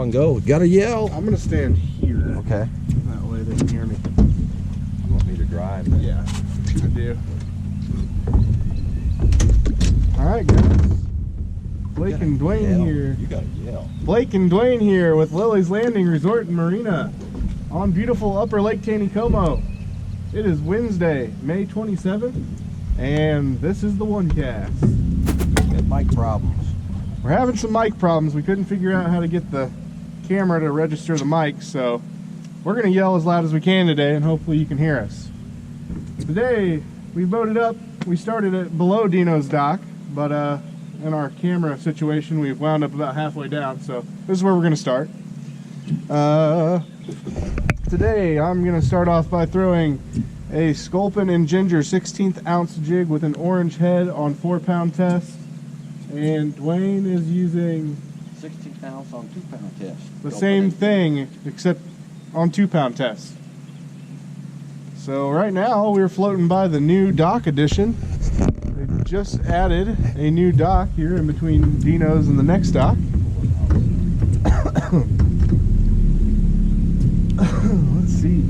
on, go. Gotta yell. I'm gonna stand here. Okay. That way they can hear me. You want me to drive? Yeah, I do. Alright guys. Blake and Dwayne here. You gotta yell. Blake and Dwayne here with Lilley's Landing Resort and Marina on beautiful Upper Lake Taneycomo. It is Wednesday, May 27th, and this is the one cast. Got mic problems. We're having some mic problems. We couldn't figure out how to get the camera to register the mic, so we're going to yell as loud as we can today, and hopefully you can hear us. Today, we boated up. We started at below Dino's dock, but in our camera situation, we've wound up about halfway down, so this is where we're going to start. Today, I'm going to start off by throwing a Sculpin and Ginger 16th ounce jig with an orange head on 4-pound test. And Dwayne is using 16th ounce on 2-pound test. the same thing, except on 2-pound test. So right now, we're floating by the new dock edition. They just added a new dock here in between Dino's and the next dock. Let's see.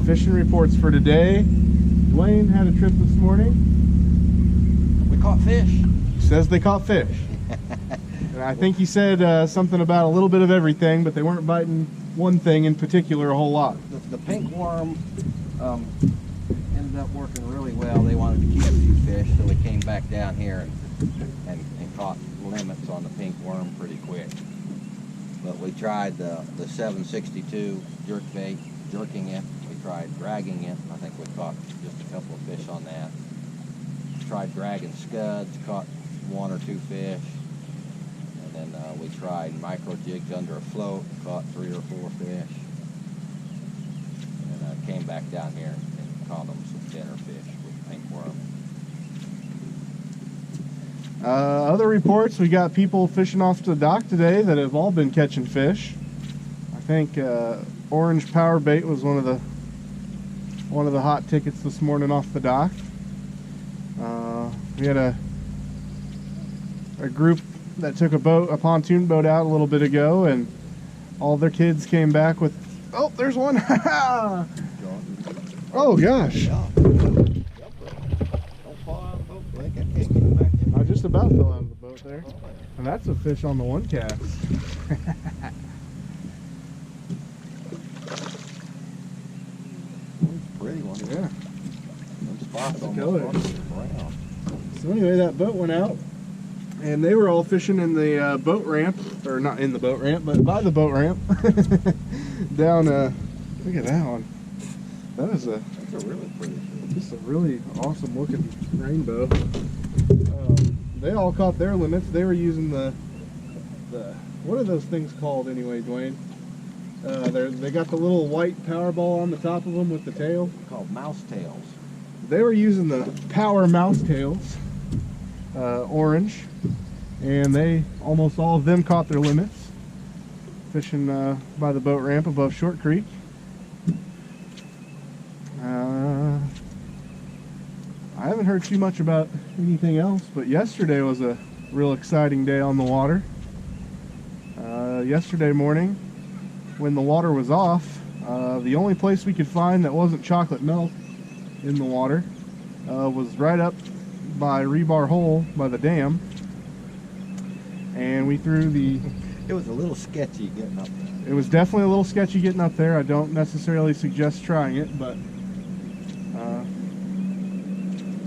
Fishing reports for today. Dwayne had a trip this morning. We caught fish. He says they caught fish. And I think he said something about a little bit of everything, but they weren't biting one thing in particular a whole lot. The pink worm ended up working really well. They wanted to keep a few fish, so we came back down here and caught limits on the pink worm pretty quick. But we tried the 762 jerkbait, jerking it. We tried dragging it. I think we caught just a couple of fish on that. Tried dragging scuds, caught 1 or 2 fish. And then we tried micro jigs under a float, caught 3 or 4 fish. And came back down here and caught them some thinner fish with pink worm. Other reports, we got people fishing off the dock today that have all been catching fish. I think orange power bait was one of the hot tickets this morning off the dock. We had a group that took a pontoon boat out a little bit ago, and all their kids came back with, oh, there's one. Oh gosh. I just about fell out of the boat there. And that's a fish on the one cast. Pretty one. Yeah. Some spots on color. brown. So anyway, that boat went out, and they were all fishing in the boat ramp, or not in the boat ramp, but by the boat ramp. Down, look at that one. That's a really pretty fish. Just a really awesome looking rainbow. They all caught their limits. They were using the what are those things called anyway, Dwayne? They got the little white power ball on the top of them with the tail. Called mouse tails. They were using the power mouse tails, orange, and they almost all of them caught their limits fishing by the boat ramp above Short Creek. I haven't heard too much about anything else, but yesterday was a real exciting day on the water. Yesterday morning, when the water was off, the only place we could find that wasn't chocolate milk in the water was right up by Rebar Hole by the dam, and we threw the... It was a little sketchy getting up there. It was definitely a little sketchy getting up there. I don't necessarily suggest trying it, but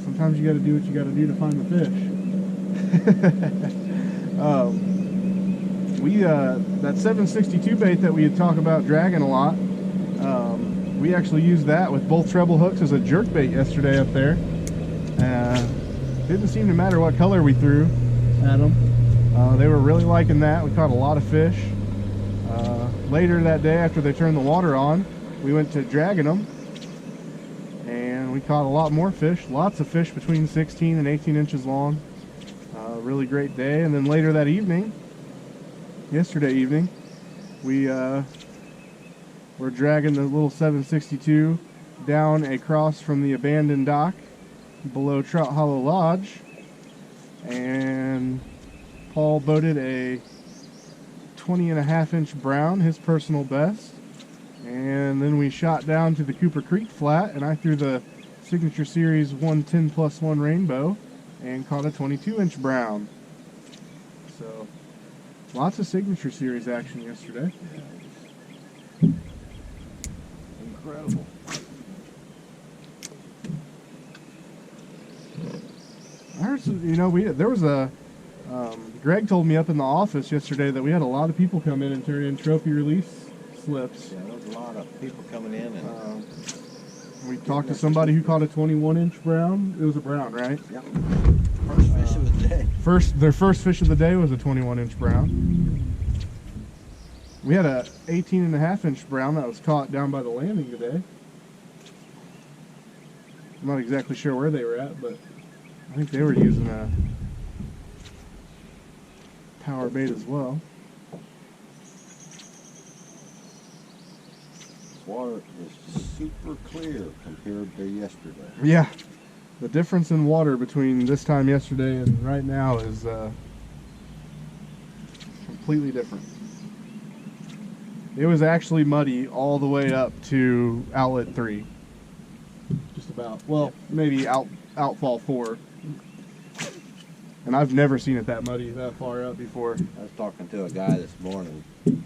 sometimes you got to do what you got to do to find the fish. That 762 bait that we had talked about dragging a lot, we actually used that with both treble hooks as a jerk bait yesterday up there. Didn't seem to matter what color we threw at them. They were really liking that. We caught a lot of fish. Later that day, after they turned the water on, we went to dragging them, and we caught a lot more fish. Lots of fish between 16 and 18 inches long. Really great day. And then later that evening, yesterday evening, we were dragging the little 762 down across from the abandoned dock below Trout Hollow Lodge, and Paul boated a 20.5-inch brown, his personal best. And then we shot down to the Cooper Creek flat, and I threw the Signature Series 110+1 rainbow and caught a 22-inch brown. So lots of Signature Series action yesterday. Yeah, incredible. I heard some, there was a Greg told me up in the office yesterday that we had a lot of people come in and turn in trophy release slips. Yeah, there was a lot of people coming in, and we talked to somebody who caught a 21-inch brown. It was a brown, right? yep. First fish of the day. Their first fish of the day was a 21-inch brown. We had a 18.5-inch brown that was caught down by the landing today. I'm not exactly sure where they were at, but I think they were using a power bait as well. This water is super clear compared to yesterday. Yeah, the difference in water between this time yesterday and right now is completely different. It was actually muddy all the way up to outlet 3. Just about. Well, maybe outfall 4. And I've never seen it that muddy that far up before. I was talking to a guy this morning,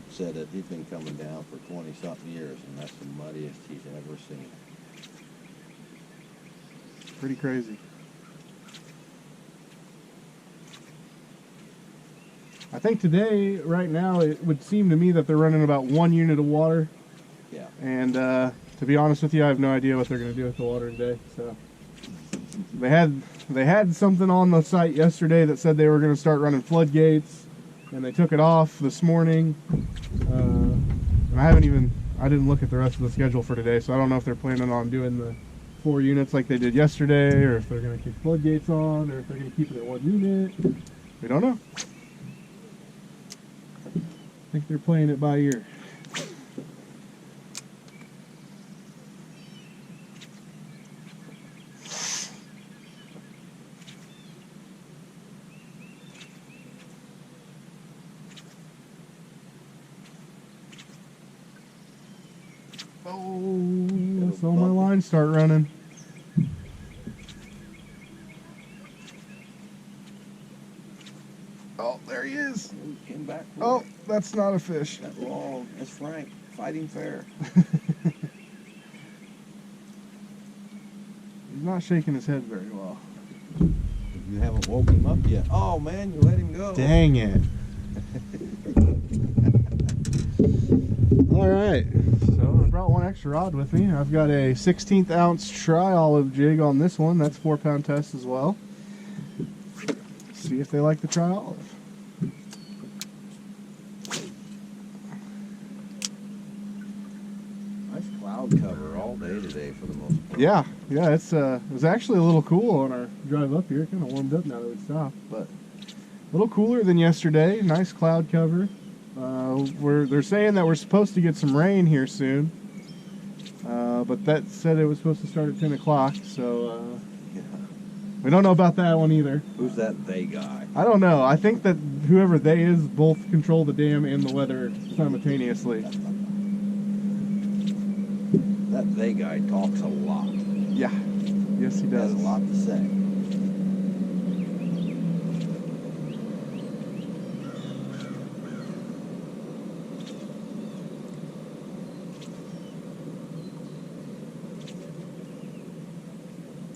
said that he's been coming down for 20-something years, and that's the muddiest he's ever seen. Pretty crazy. I think today, right now, it would seem to me that they're running about 1 unit of water. Yeah. And to be honest with you, I have no idea what they're going to do with the water today. So they had something on the site yesterday that said they were going to start running floodgates, and they took it off this morning. And I didn't look at the rest of the schedule for today, so I don't know if they're planning on doing the 4 units like they did yesterday, or if they're going to keep floodgates on, or if they're going to keep it at 1 unit. We don't know. I think they're playing it by ear. Oh, so my lines start running. Oh, there he is. He came back. Oh, that's not a fish. That long. That's Frank fighting fair. He's not shaking his head very well. You haven't woke him up yet. Oh man, you let him go. Dang it. All right, so I brought one extra rod with me. I've got a 16th ounce tri-olive jig on this one. That's 4-pound test as well. See if they like the tri-olive. Nice cloud cover all day today for the most part. Yeah, it was actually a little cool on our drive up here. It kind of warmed up now that we stopped, but a little cooler than yesterday. Nice cloud cover. They're saying that we're supposed to get some rain here soon, but that said it was supposed to start at 10 o'clock, so Yeah. we don't know about that one either. Who's that they guy? I don't know. I think that whoever they is both control the dam and the weather simultaneously. That they guy talks a lot. Yeah, yes he He has does. a lot to say.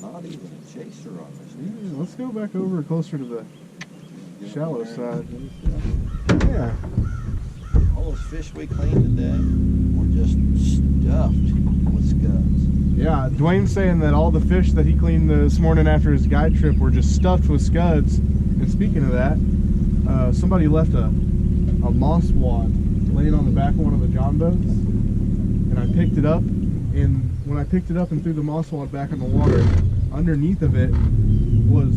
Not even a chaser on this. Yeah, let's go back over closer to the Get shallow over there. side. Yeah. All those fish we cleaned today were just stuffed with scuds. Yeah, Dwayne's saying that all the fish that he cleaned this morning after his guide trip were just stuffed with scuds. And speaking of that, somebody left a moss wad laying on the back of one of the John boats, and I picked it up, and when I picked it up and threw the moss wad back in the water, underneath of it was,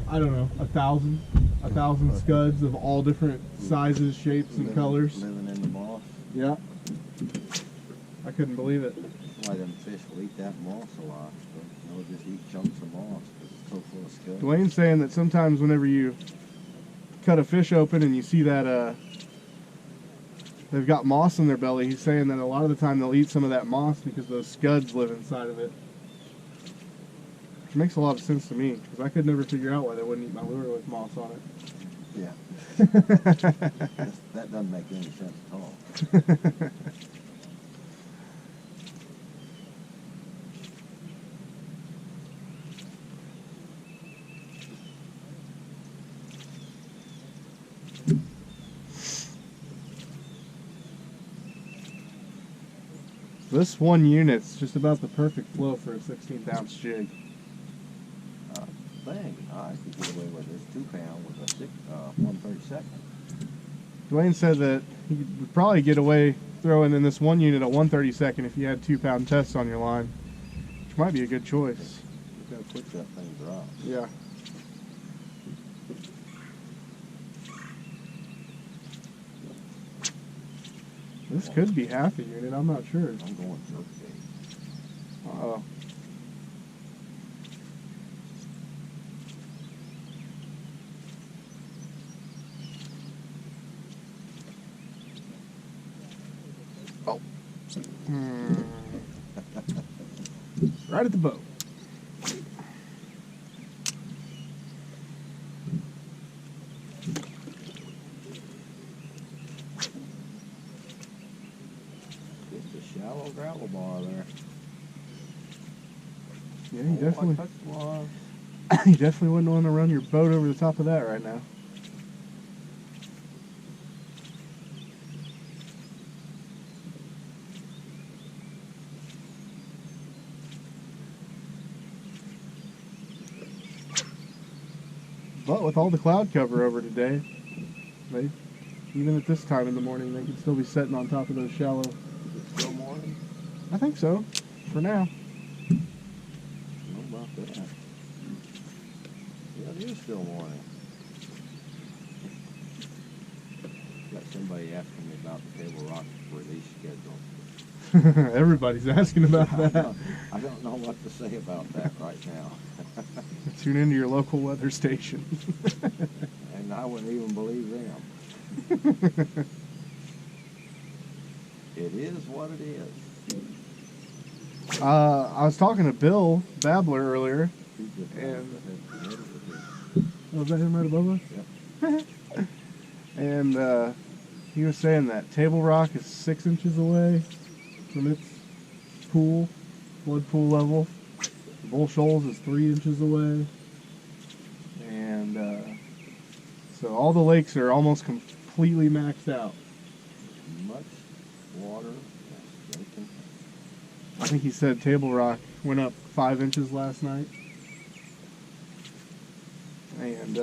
I don't know, 1,000 scuds of all different sizes, shapes, and colors. Living in the moss. Yeah. I couldn't believe it. Why them fish will eat that moss a lot. But they'll just eat chunks of moss because it's so full of scuds. Dwayne's saying that sometimes whenever you cut a fish open and you see that they've got moss in their belly. He's saying that a lot of the time they'll eat some of that moss because those scuds live inside of it. Which makes a lot of sense to me, because I could never figure out why they wouldn't eat my lure with moss on it. Yeah. That doesn't make any sense at all. This one unit's just about the perfect flow for a 16th ounce jig. Thing, I could get away with this 2 pound with a 1/32. Dwayne said that he would probably get away throwing in this one unit at 1/32 if you had 2 pound tests on your line, which might be a good choice. Look how quick that thing drops. Yeah. This could be half a unit, I'm not sure. I'm going jerk bait. Uh-oh. Oh. Right at the boat. Just a shallow gravel bar there. Yeah, you definitely, I touched one. you definitely wouldn't want to run your boat over the top of that right now. But with all the cloud cover over today, even at this time in the morning, they could still be sitting on top of those shallow. Is it still morning? I think so, for now. I don't know about that. Yeah, it is still morning. Got somebody asking me about the Table Rock release schedule. Everybody's asking about that. I don't know what to say about that right now. Tune into your local weather station. And I wouldn't even believe them. It is what it is. I was talking to Bill Babbler earlier. And was that him right above us? Yep. And he was saying that Table Rock is 6 inches away from its pool, flood pool level. Bull Shoals is 3 inches away. And so all the lakes are almost completely maxed out. Much water as they can. I think he said Table Rock went up 5 inches last night. And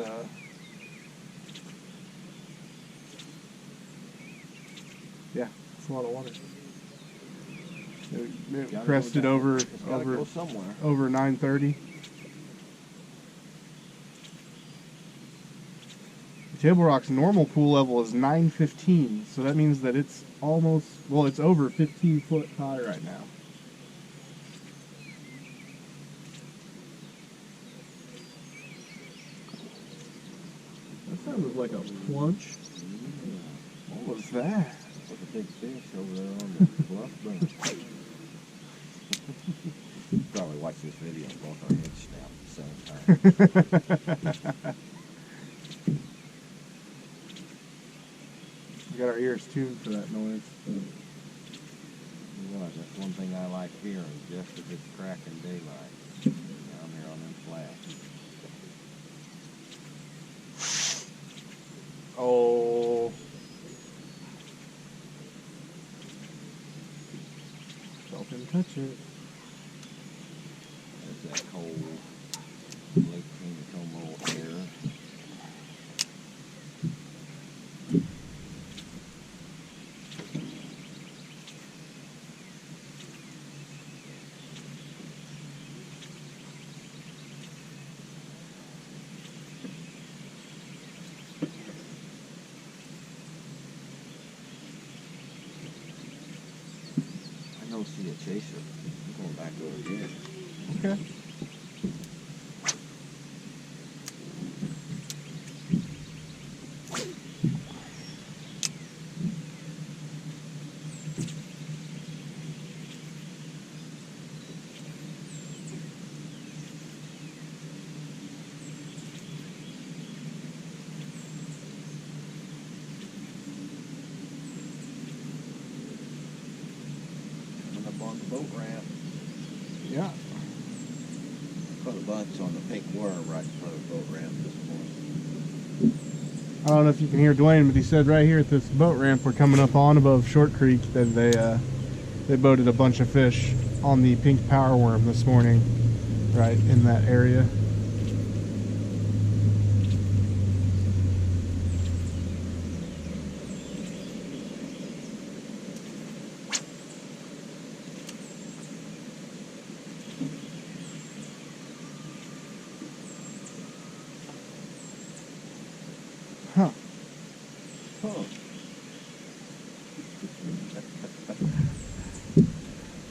yeah, it's a lot of water. It crested over Go somewhere. over 9:30. Table Rock's normal pool level is 9:15, so that means that it's almost, well, it's over 15 foot high right now. That sounded like a plunge. What was that? There's a big fish over there on the bluff bank. Probably watch this video and both our heads snap at the same time. We got our ears tuned for that noise. That's one thing I like hearing, just as it's cracking daylight down here on them flats. Oh. Don't touch it. There's that cold Lake Taneycomo air. I don't see a chaser. I'm going back over here. Okay. Caught a bunch on the pink worm right in front of the boat ramp this morning. I don't know if you can hear Dwayne, but he said right here at this boat ramp we're coming up on above Short Creek that they boated a bunch of fish on the pink power worm this morning, right in that area. Huh. Huh.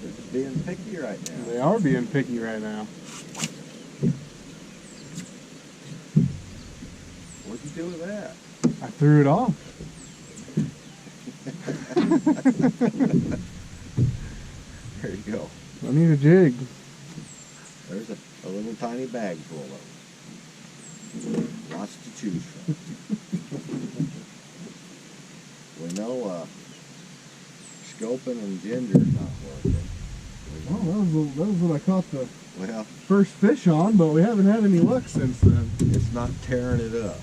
They're just being picky right now. They are being picky right now. What'd you do with that? I threw it off. There you go. I need a jig. There's a little tiny bag full of them. Lots to choose from. We know scoping and ginger's not working. Oh, that was what I caught the Well, first fish on, but we haven't had any luck since then. it's not tearing it up.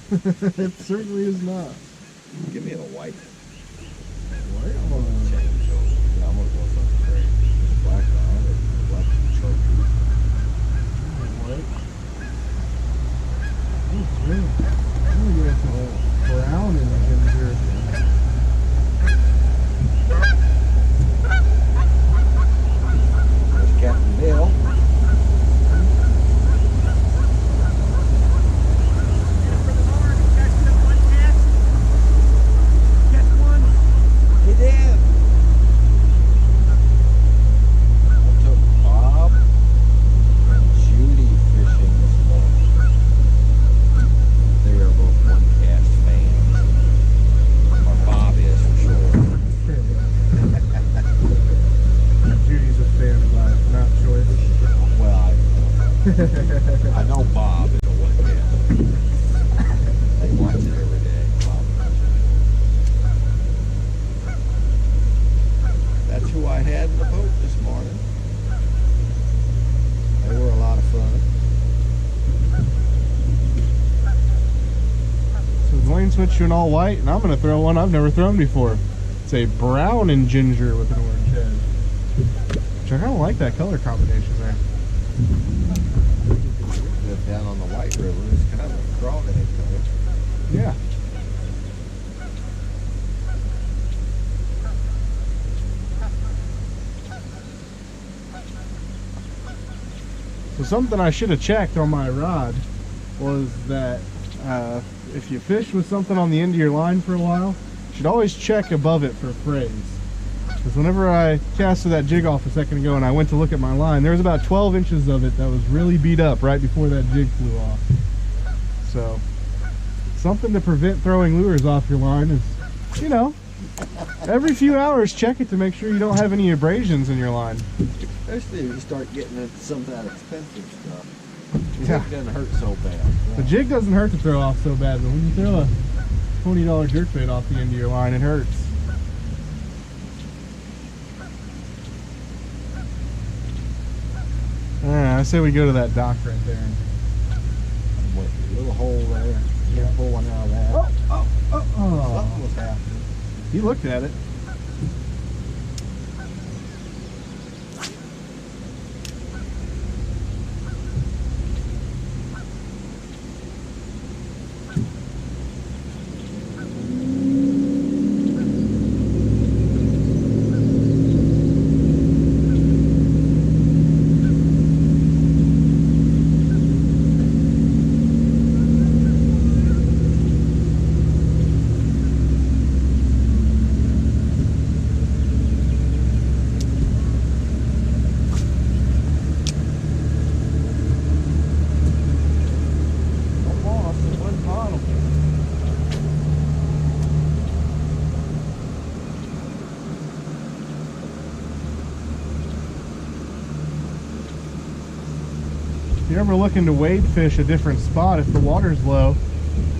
It certainly is not. Give me a white White I'm one. gonna change those. Yeah, I'm gonna go something crazy. Black line or black chartreuse. White. Oh, really? I'm gonna go with brown and ginger. There's Captain Bill. He did. I took Bob and Judy fishing this morning. They are both one cast fans. Or Bob is for sure. Judy's a fan by not choice. Well, I know Bob is a one cast. They watch it every day. Bob. That's who I had in the boat this morning. They were a lot of fun. So Dwayne switched to an all white, and I'm going to throw one I've never thrown before. It's a brown and ginger with an orange head. Which I kind of like that color combination there. Live down on the White River. It's kind of a crawdad color. Yeah. So something I should have checked on my rod was that if you fish with something on the end of your line for a while, you should always check above it for frays. Because whenever I casted that jig off a second ago and I went to look at my line, there was about 12 inches of it that was really beat up right before that jig flew off. So something to prevent throwing lures off your line is, you know, every few hours check it to make sure you don't have any abrasions in your line. Especially if you start getting into some of that expensive stuff. Yeah. It doesn't hurt so bad. The jig doesn't hurt to throw off so bad, but when you throw a $20 jerkbait off the end of your line, it hurts. I say we go to that dock right there. With a little hole there. Yeah. Pull one out of that. Oh. Something was happening. He looked at it. If you're ever looking to wade fish a different spot, if the water's low,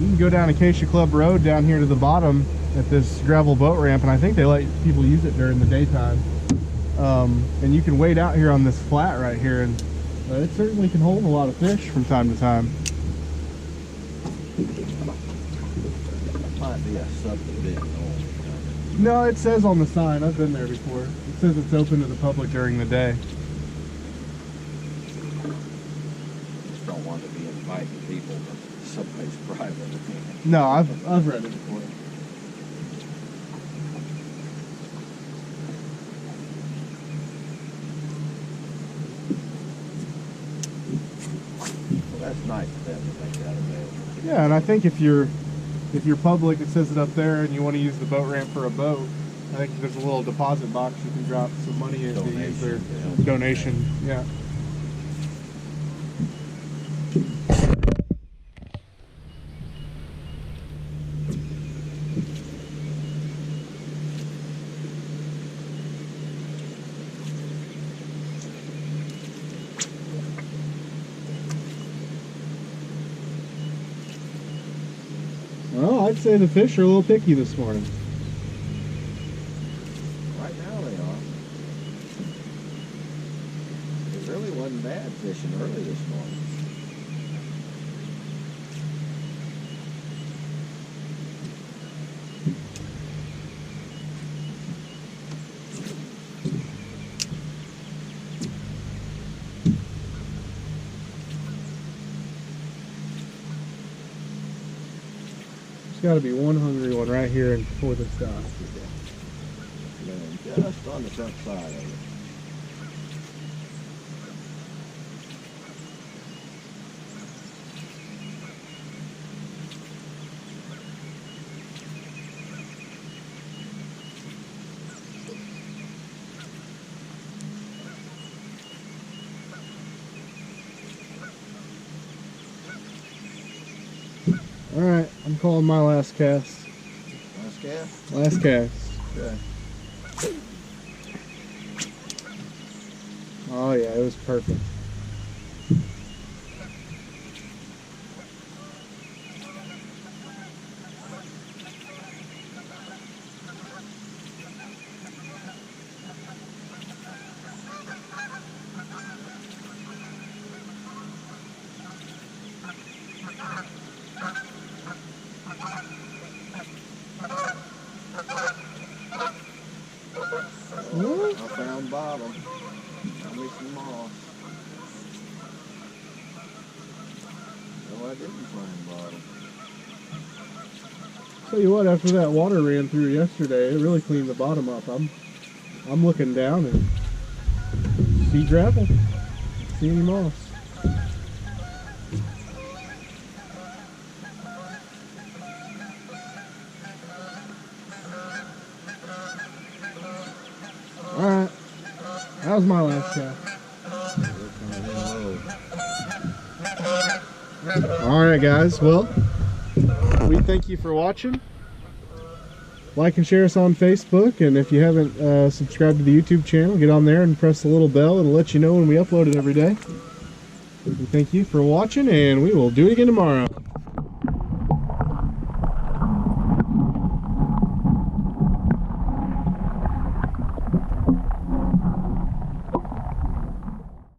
you can go down Acacia Club Road down here to the bottom at this gravel boat ramp, and I think they let people use it during the daytime. And you can wade out here on this flat right here, and But it certainly can hold a lot of fish from time to time. Might be a subdivision hole. No, it says on the sign. I've been there before. It says it's open to the public during the day. Just don't want to be inviting people to someplace private. No, I've read it before. Well, that's nice of them to make that available. Yeah, and I think if you're public, it says it up there, and you want to use the boat ramp for a boat, I think there's a little deposit box you can drop some money in to use their donation. Yeah. Well, I'd say the fish are a little picky this morning. Right now they are. It really wasn't bad fishing early this morning. There's got to be one hungry one right here before the stop. Just on the front side of it. Alright, I'm calling my last cast. Last cast? Last cast. Okay. Oh yeah, it was perfect. I found bottom. Got me some moss. No, I didn't find bottom. Tell you what, after that water ran through yesterday, it really cleaned the bottom up. I'm looking down and see gravel. See any moss. Alright. That was my last cast. Alright guys, well, we thank you for watching. Like and share us on Facebook, and if you haven't subscribed to the YouTube channel, get on there and press the little bell. It'll let you know when we upload it every day. We thank you for watching, and we will do it again tomorrow.